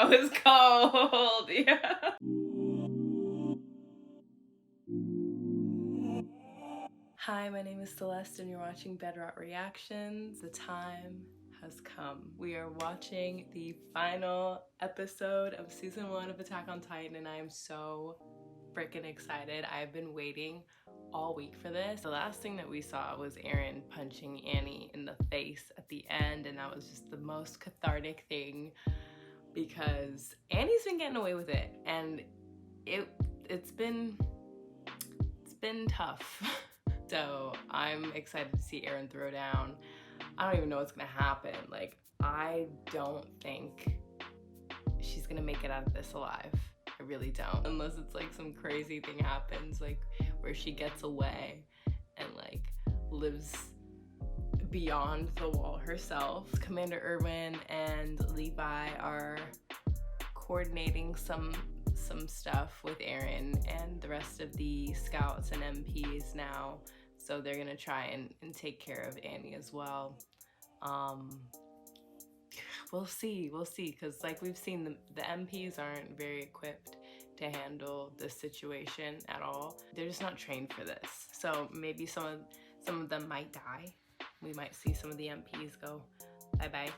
That was cold. Yeah. Hi, my name is Celeste and you're watching Bedrot Reactions. The time has come. We are watching the final episode of season 1 of Attack on Titan and I am so freaking excited. I've been waiting all week for this. The last thing that we saw was Eren punching Annie in the face at the end, and that was just the most cathartic thing because Annie's been getting away with it, and it's been tough. So I'm excited to see Eren throw down. I don't even know what's gonna happen. Like, I don't think she's gonna make it out of this alive. I really don't. Unless it's like some crazy thing happens, like where she gets away and like lives beyond the wall herself. Commander Erwin and Levi are coordinating some stuff with Eren and the rest of the scouts and MPs now. So they're gonna try and take care of Annie as well. We'll see, because like we've seen, the MPs aren't very equipped to handle this situation at all. They're just not trained for this. So maybe some of them might die. We might see some of the MPs go bye-bye.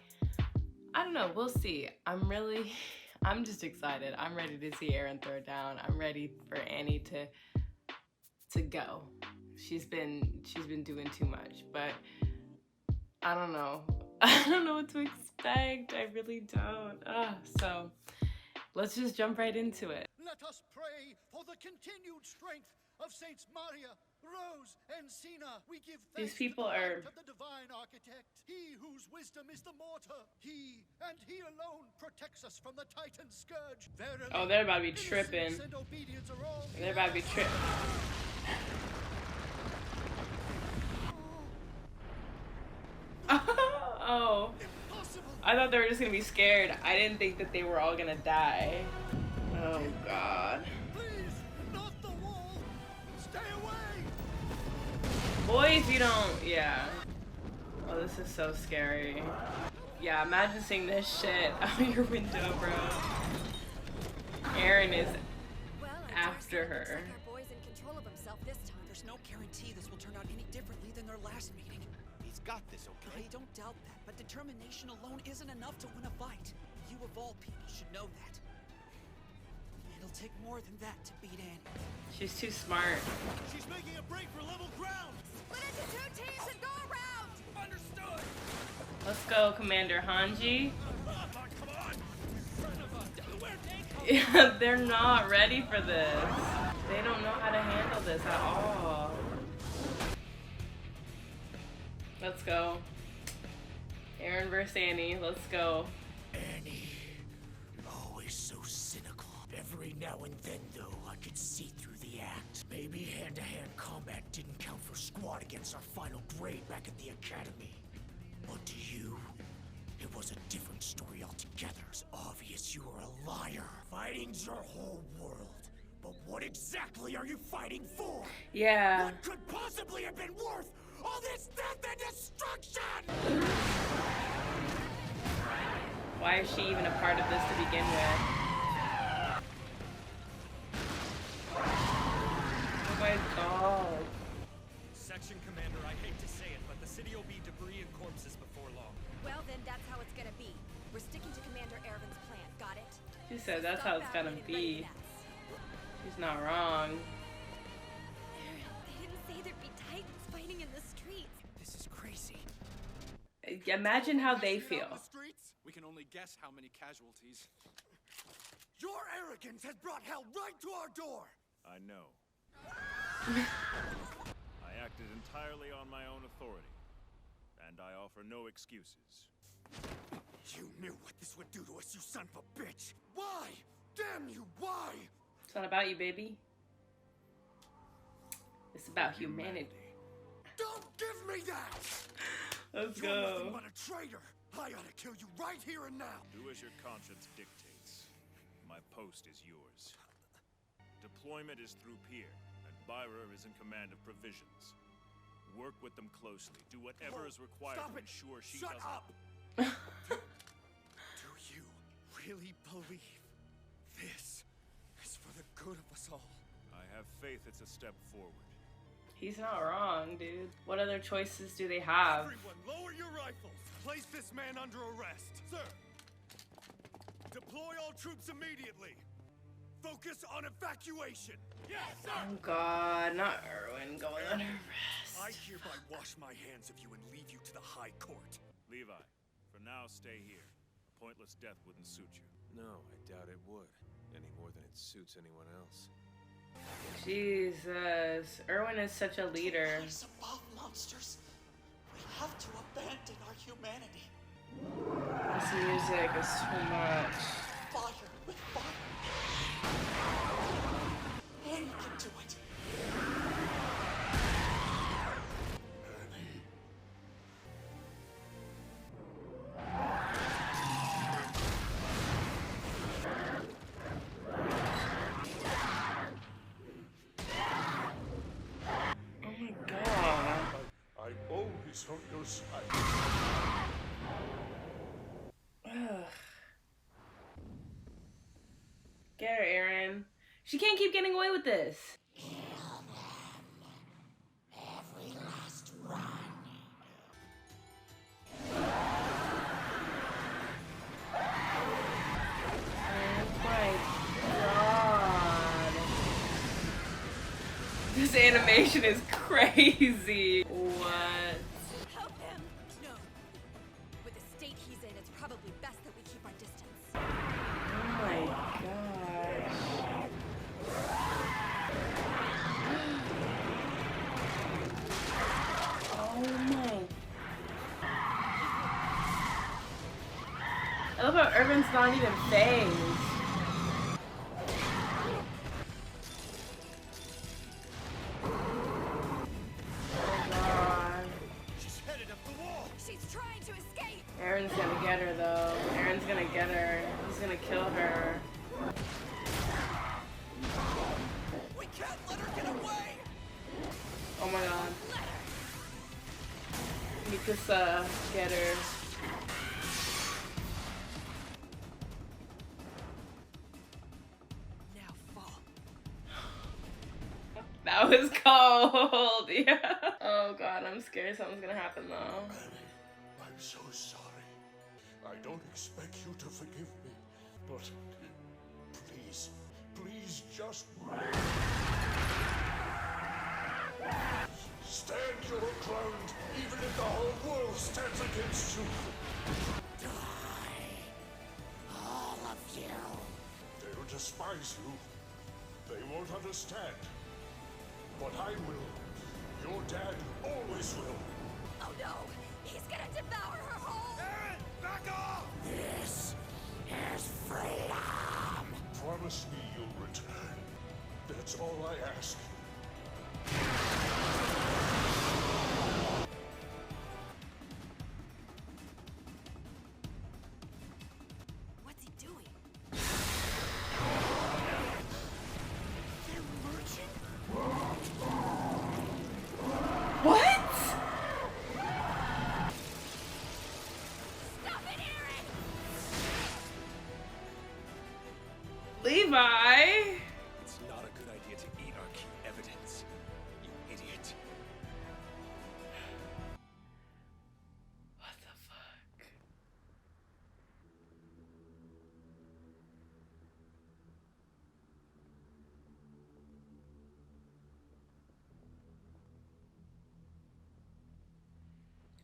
I don't know, we'll see. I'm just excited. I'm ready to see Eren throw down. I'm ready for Annie to go. She's been doing too much, but I don't know. I don't know what to expect. I really don't. So let's just jump right into it. Let us pray for the continued strength of Saints Maria, Rose, and Sina. We give thanks These people to the are... might of the divine architect, he whose wisdom is the mortar. He and he alone protects us from the Titan scourge. Verily, oh, they're about to be tripping. and obedience are all They're about to be tripping. Oh, impossible. I thought they were just gonna be scared. I didn't think that they were all gonna die. Oh God. Please, not the wall. Stay away. Boy, if you don't, yeah. Oh, this is so scary. Yeah, imagine seeing this shit out your window, bro. Eren is after her. Our boy's in control of himself this time. There's no guarantee this will turn out any differently than their last meeting. He's got this, okay? I don't doubt that, but determination alone isn't enough to win a fight. You of all people should know that. It'll take more than that to beat Annie. She's too smart. She's making a break for level ground. Split into 2 teams and go around! Understood. Let's go, Commander Hanji. Come on. Yeah, they're not ready for this. They don't know how to handle this at all. Let's go. Eren versus Annie. Let's go. Annie, always so cynical. Every now and then, though, I could see through the act. Maybe hand-to-hand combat didn't count for squad against our final grade back at the academy. But to you, it was a different story altogether. It's obvious you are a liar. Fighting's your whole world. But what exactly are you fighting for? Yeah. What could possibly have been worth all this death and destruction? Why is she even a part of this to begin with? Oh my God. Section Commander, I hate to say it, but the city will be debris and corpses before long. Well, then that's how it's gonna be. We're sticking to Commander Erwin's plan, got it? She said that's how it's gonna be. She's not wrong. They didn't say there'd be Titans fighting in the streets. This is crazy. Imagine how they feel. The streets? We can only guess how many casualties. Your arrogance has brought hell right to our door. I know. I acted entirely on my own authority, and I offer no excuses. You knew what this would do to us, you son of a bitch. Why? Damn you, why? It's not about you, baby. It's about humanity. Don't give me that! Let's You're nothing go. but a traitor. I ought to kill you right here and now. Do as your conscience dictates. My post is yours. Deployment is through Pier, and Byra is in command of provisions. Work with them closely. Do whatever is required Stop to it. ensure she Shut doesn't... up! Do you really believe this is for the good of us all? I have faith it's a step forward. He's not wrong, dude. What other choices do they have? Everyone, lower your rifles. Place this man under arrest. Sir, deploy all troops immediately. Focus on evacuation. Yes, sir! Oh god, not Erwin going on arrest. I hereby wash my hands of you and leave you to the High Court. Levi, for now, stay here. A pointless death wouldn't suit you. No, I doubt it would. Any more than it suits anyone else. Jesus, Erwin is such a leader. Rise above monsters. We have to abandon our humanity. This music is too much. Fire with fire. And we can do it. Oh my god. I'm always on your side. Ugh. Get her, Aaron. She can't keep getting away with this. Every last one. Oh my god. This animation is crazy. What? Help him! No. With the state he's in, it's probably best that we keep our distance. Oh my gosh. Oh my. I love how Irvin's not even phased. Oh god. She's headed up the wall. She's trying to escape! Aaron's gonna get her though. Aaron's gonna get her. He's gonna kill her. We can't let her get away. Oh my god. Mikasa, get her. Now fall. That was cold. Yeah. Oh god, I'm scared something's gonna happen though. I'm so sorry. I don't expect you to forgive me, but please, please just stand your ground, even if the whole world stands against you. Die, all of you. They'll despise you. They won't understand. But I will. Your dad always will. Oh no! He's gonna devour her whole... Aaron, back off! This is freedom. Promise me you'll return. That's all I ask. What's he doing? They're merging. What? Stop it, Aaron! Levi? It's not a good idea to eat our key evidence, you idiot. What the fuck?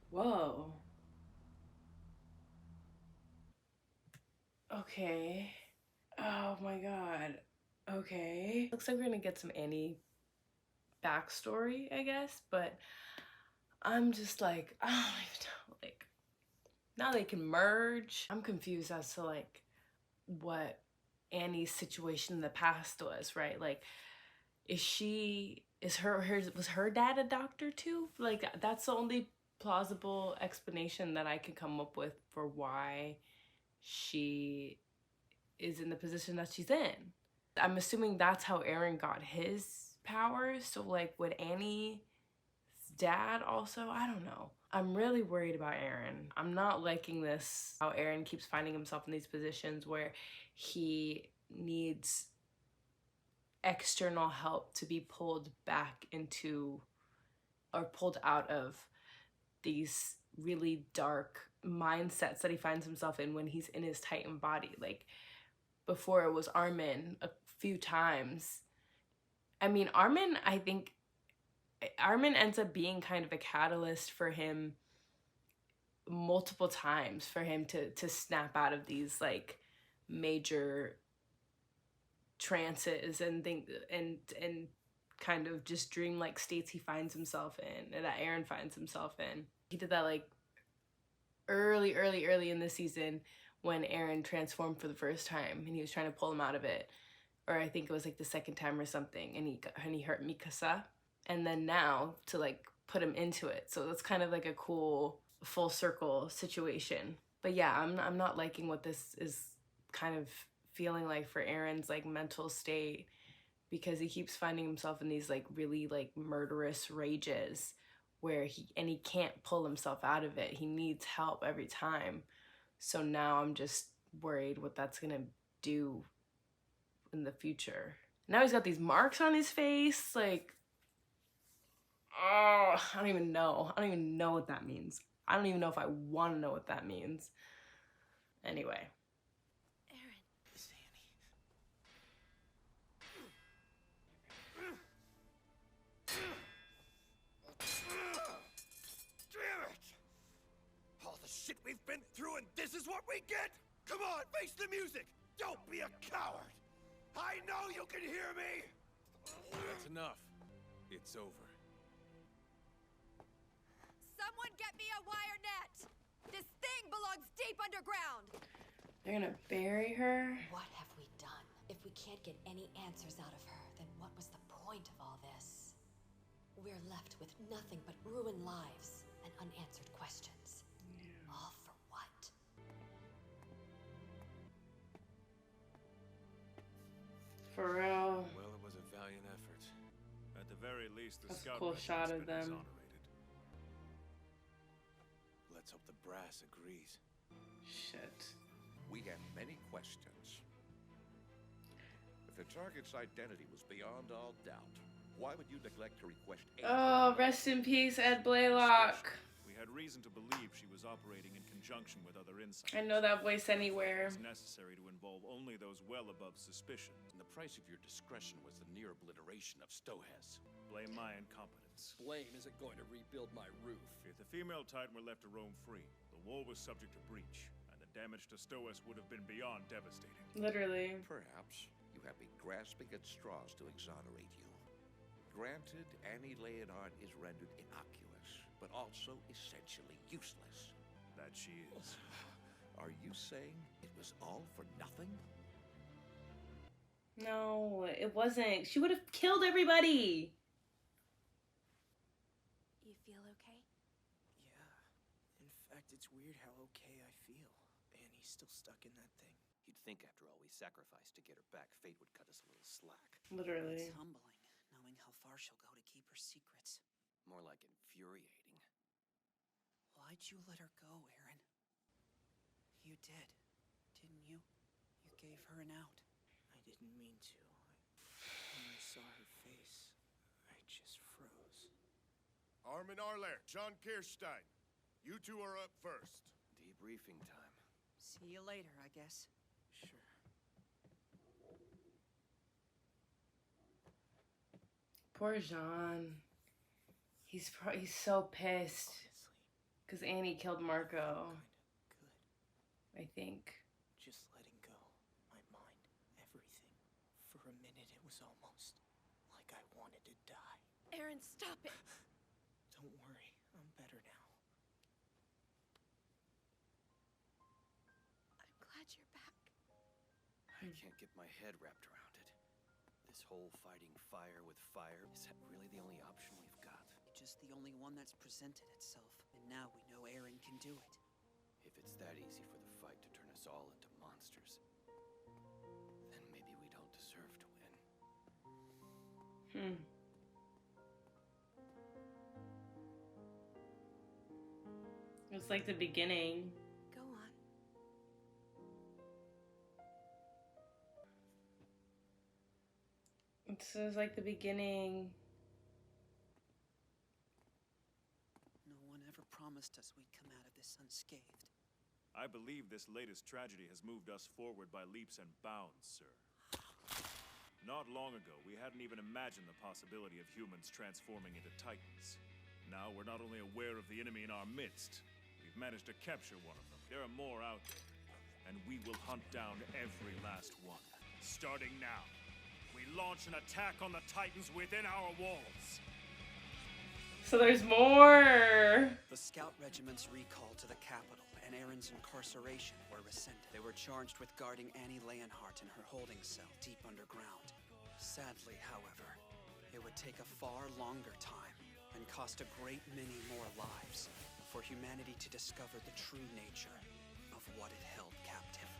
Whoa. Okay. Oh my god. Okay. Looks like we're gonna get some Annie backstory, I guess, but I'm just like, I don't even know, like, now they can merge. I'm confused as to like what Annie's situation in the past was, right? Like, was her dad a doctor too? Like, that's the only plausible explanation that I can come up with for why she is in the position that she's in. I'm assuming that's how Aaron got his powers. So like, would Annie's dad also? I don't know. I'm really worried about Aaron. I'm not liking this, how Aaron keeps finding himself in these positions where he needs external help to be pulled back into or pulled out of these really dark mindsets that he finds himself in when he's in his Titan body. Like before it was Armin a few times. I mean, I think Armin ends up being kind of a catalyst for him multiple times for him to snap out of these like major trances and kind of just dreamlike states he finds himself in and that Aaron finds himself in. He did that like early in the season when Aaron transformed for the first time and he was trying to pull him out of it. Or I think it was like the second time or something, and he hurt Mikasa. And then now to like put him into it. So that's kind of like a cool full circle situation. But yeah, I'm not liking what this is kind of feeling like for Aaron's like mental state, because he keeps finding himself in these like really like murderous rages where he can't pull himself out of it. He needs help every time. So now I'm just worried what that's gonna do in the future. Now he's got these marks on his face, like, oh, I don't even know what that means. I don't even know if I want to know what that means. Anyway. Aaron. Damn it! All the shit we've been through and this is what we get? Come on, face the music! Don't be a coward! I know you can hear me! That's enough. It's over. Someone get me a wire net! This thing belongs deep underground! They're gonna bury her? What have we done? If we can't get any answers out of her, then what was the point of all this? We're left with nothing but ruined lives and unanswered questions. All for what? For real. Well, it was a valiant effort. At the very least, the That's a scout cool regiment's shot of been them. exonerated. Let's hope the brass agrees. Shit. We have many questions. If the target's identity was beyond all doubt, why would you neglect to request aid? Oh, rest in peace, Ed Blaylock. We had reason to believe she was operating in conjunction with other insiders. I know that voice anywhere. It was necessary to involve only those well above suspicion. And the price of your discretion was the near obliteration of Stohez. Blame my incompetence. Blame isn't going to rebuild my roof. If the female Titan were left to roam free, the wall was subject to breach, and the damage to Stoess would have been beyond devastating. Literally. Perhaps you have been grasping at straws to exonerate you. Granted, Annie Leonard is rendered innocuous, but also essentially useless. That she is. Are you saying it was all for nothing? No, it wasn't. She would have killed everybody. You feel okay? Yeah. In fact, it's weird how okay I feel. Annie's still stuck in that thing. You'd think after all we sacrificed to get her back, fate would cut us a little slack. Literally. It's humbling, knowing how far she'll go to keep her secrets. More like infuriating. Why'd you let her go, Aaron? You did, didn't you? You gave her an out. I didn't mean to. When I saw her face, I just froze. Armin Arler, John Kirstein. You two are up first. Debriefing time. See you later, I guess. Sure. Poor Jean. He's so pissed Honestly, because Annie killed Marco. kinda good. I think. Just letting go. My mind, everything. For a minute, it was almost like I wanted to die. Aaron, stop it! Don't worry, I'm better now. I'm glad you're back. I can't get my head wrapped around it. This whole fighting fire with fire, is that really the only option we've got? Just the only one that's presented itself. And now we know Aaron can do it. If it's that easy for the fight to turn us all into monsters, then maybe we don't deserve to win. It's like the beginning. Go on. This is like the beginning. No one ever promised us we'd come out of this unscathed. I believe this latest tragedy has moved us forward by leaps and bounds, sir. Not long ago, we hadn't even imagined the possibility of humans transforming into titans. Now we're not only aware of the enemy in our midst, we've managed to capture one of them. There are more out there, and we will hunt down every last one. Starting now, we launch an attack on the titans within our walls. So there's more. The scout regiment's recall to the capital and Erin's incarceration were rescinded. They were charged with guarding Annie Leonhardt in her holding cell deep underground. Sadly, however, it would take a far longer time and cost a great many more lives for humanity to discover the true nature of what it held captive.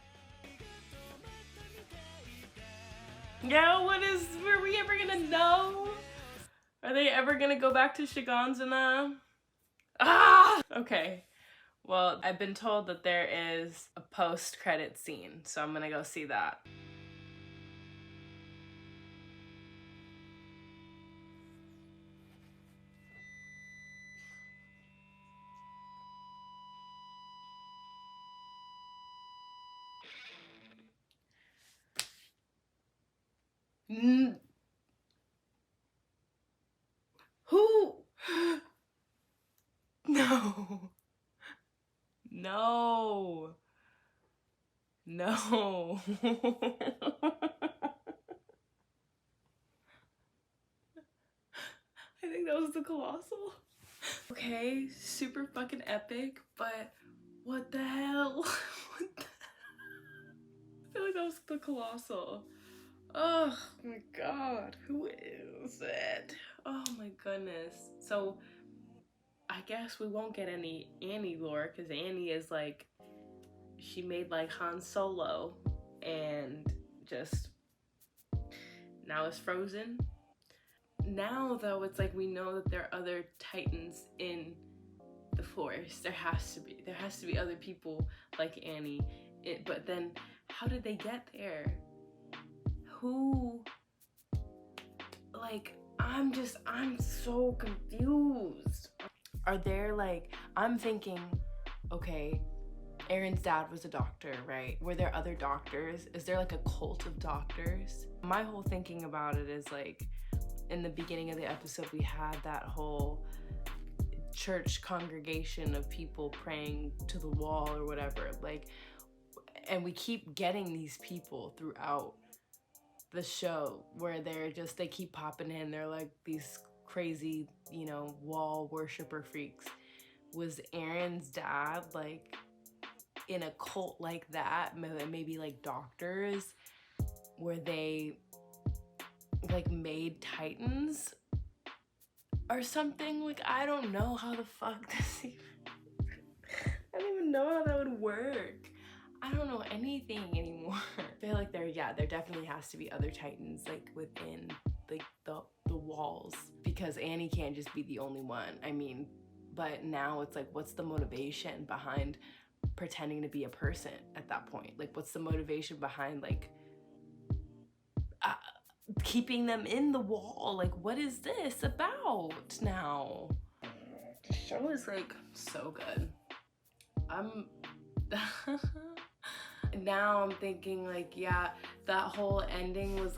Yeah, were we ever gonna know? Are they ever gonna go back to Shiganzana? Okay. Well, I've been told that there is a post-credit scene, so I'm gonna go see that. Who? No. No. No. I think that was the Colossal. Okay, super fucking epic, but what the hell? What the I feel like that was the Colossal. Oh my god, who is it? Oh my goodness. So, I guess we won't get any Annie lore, because Annie is like, she made like Han Solo, and just, now is frozen. Now though, it's like we know that there are other Titans in the Force. There has to be other people like Annie. But then, how did they get there? Who? Like, I'm so confused. Are there like, I'm thinking, okay, Erin's dad was a doctor, right? Were there other doctors? Is there like a cult of doctors? My whole thinking about it is like, in the beginning of the episode, we had that whole church congregation of people praying to the wall or whatever, like, and we keep getting these people throughout the show where they keep popping in. They're like these crazy, you know, wall worshiper freaks. Was Erin's dad like in a cult like that? Maybe like doctors, where they like made titans or something? Like, I don't know how the fuck this even I don't even know how that would work. I don't know anything anymore. I feel like there definitely has to be other titans like within like the walls, because Annie can't just be the only one. I mean, but now it's like, what's the motivation behind pretending to be a person at that point? Like, what's the motivation behind like keeping them in the wall? Like, what is this about now? The show is like so good. Now I'm thinking like, yeah, that whole ending was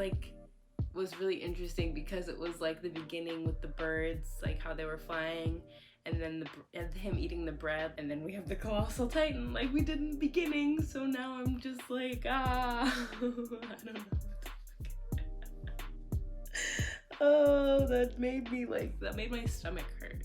really interesting, because it was like the beginning with the birds, like how they were flying, and then him eating the bread, and then we have the Colossal Titan like we did in the beginning. So now I'm just like, I don't know. Oh, that made my stomach hurt.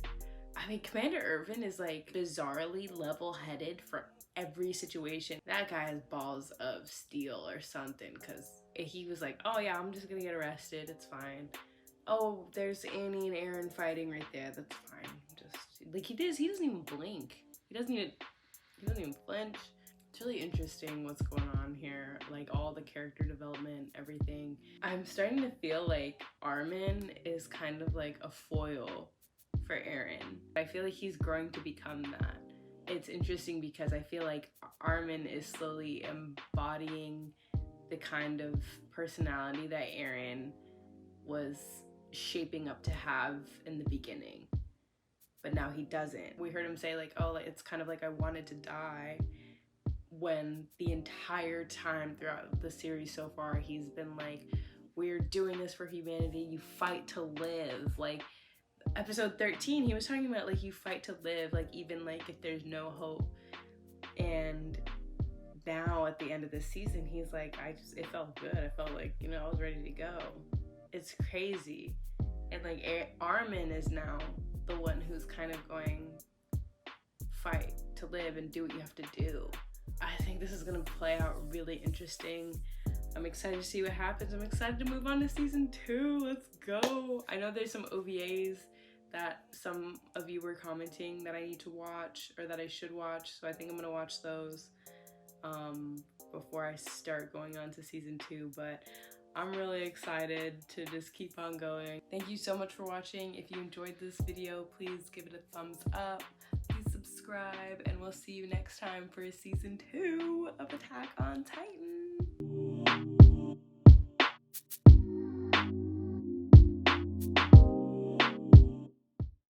I mean, Commander Irvin is like bizarrely level-headed for every situation. That guy has balls of steel or something, because he was like, oh yeah, I'm just gonna get arrested, it's fine. Oh, there's Annie and Erin fighting right there, that's fine. Just like he doesn't even blink. He doesn't even flinch. It's really interesting what's going on here, like all the character development, everything. I'm starting to feel like Armin is kind of like a foil for Erin. I feel like he's growing to become that. it's interesting because I feel like Armin is slowly embodying the kind of personality that Eren was shaping up to have in the beginning, but now he doesn't. We heard him say like, oh, it's kind of like I wanted to die, when the entire time throughout the series so far he's been like, we're doing this for humanity, you fight to live. Like episode 13 he was talking about like you fight to live, like even like if there's no hope. And now at the end of this season he's like, it felt good, I felt like, you know, I was ready to go. It's crazy. And like Armin is now the one who's kind of going, fight to live and do what you have to do. I think this is gonna play out really interesting. I'm excited to see what happens. I'm excited to move on to season 2. Let's go. I know there's some OVAs that some of you were commenting that I need to watch or that I should watch, so I think I'm gonna watch those before I start going on to season 2. But I'm really excited to just keep on going. Thank you so much for watching. If you enjoyed this video, please give it a thumbs up. Please subscribe, and we'll see you next time for season 2 of Attack on Titan.